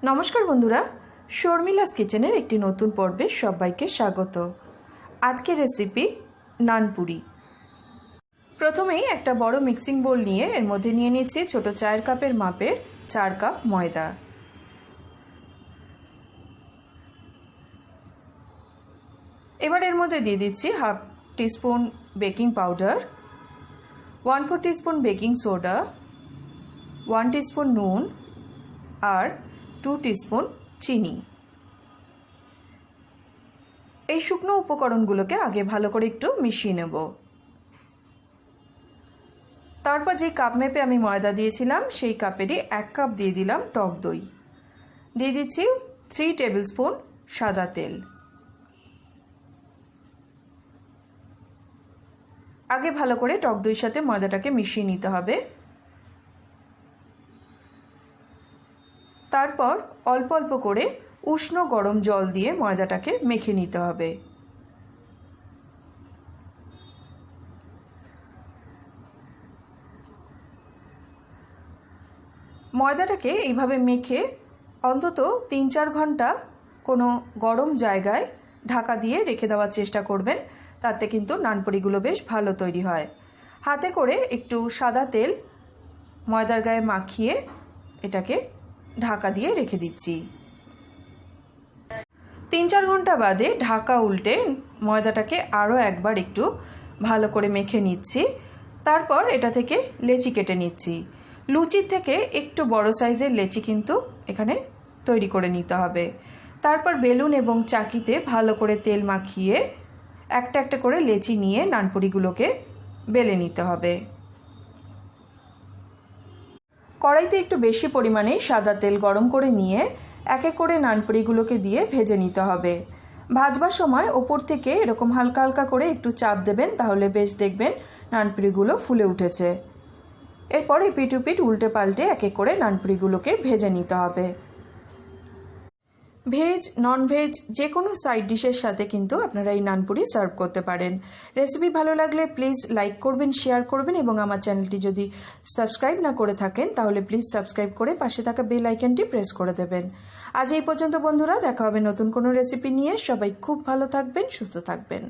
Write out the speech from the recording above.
নমস্কার বন্ধুরা, শর্মিলাস কিচেনের একটি নতুন পর্বে সবাইকে স্বাগত। আজকের রেসিপি নান পুরি। প্রথমেই একটা বড় মিক্সিং বোল নিয়ে এর মধ্যে নিয়ে নিচ্ছি ছোট চায়ের কাপের মাপের 4 কাপ ময়দা। এবার এর মধ্যে দিয়ে দিচ্ছি half teaspoon baking powder, 1/4 teaspoon baking soda, 1 teaspoon নুন আর 2 টিস্পুন চিনি। এই শুকনো উপকরণগুলোকে আগে ভালো করে একটু মিশিয়ে নেব। তারপর যে কাপ মেপে আমি ময়দা দিয়েছিলাম সেই কাপেরই 1 কাপ দিয়ে দিলাম টক দই, দিয়ে দিচ্ছি 3 টেবিল স্পুন সাদা তেল। আগে ভালো করে টক দইয়ের সাথে ময়দাটাকে মিশিয়ে নিতে হবে। তারপর অল্প অল্প করে উষ্ণ গরম জল দিয়ে ময়দাটাকে মেখে নিতে হবে। ময়দাটাকে এইভাবে মেখে অন্তত 3-4 ঘন্টা কোনো গরম জায়গায় ঢাকা দিয়ে রেখে দেওয়ার চেষ্টা করবেন, তাতে কিন্তু নানপুরিগুলো বেশ ভালো তৈরি হয়। হাতে করে একটু সাদা তেল ময়দার গায়ে মাখিয়ে এটাকে ঢাকা দিয়ে রেখে দিচ্ছি। 3-4 ঘন্টা বাদে ঢাকা উল্টে ময়দাটাকে আরও একবার একটু ভালো করে মেখে নিচ্ছি। তারপর এটা থেকে লেচি কেটে নিচ্ছি। লুচির থেকে একটু বড় সাইজের লেচি কিন্তু এখানে তৈরি করে নিতে হবে। তারপর বেলুন এবং চাকিতে ভালো করে তেল মাখিয়ে একটা একটা করে লেচি নিয়ে নানপুরিগুলোকে বেলে নিতে হবে। কড়াইতে একটু বেশি পরিমাণে সাদা তেল গরম করে নিয়ে এক এক করে নানপুরিগুলোকে দিয়ে ভেজে নিতে হবে। ভাজবার সময় ওপর থেকে এরকম হালকা হালকা করে একটু চাপ দেবেন, তাহলে বেশ দেখবেন নানপুরিগুলো ফুলে উঠেছে। এরপর এপিট ওপিট উল্টে পাল্টে এক এক করে নানপুরিগুলোকে ভেজে নিতে হবে। ভেজ নন ভেজ যে কোনো সাইড ডিশের সাথে কিন্তু আপনারা এই নানপুরি সার্ভ করতে পারেন। রেসিপি ভালো লাগলে প্লিজ লাইক করবেন, শেয়ার করবেন এবং আমার চ্যানেলটি যদি সাবস্ক্রাইব না করে থাকেন তাহলে প্লিজ সাবস্ক্রাইব করে পাশে থাকা বেল আইকনটি প্রেস করে দেবেন। আজ এই পর্যন্ত বন্ধুরা, দেখা হবে নতুন কোনো রেসিপি নিয়ে। সবাই খুব ভালো থাকবেন, সুস্থ থাকবেন।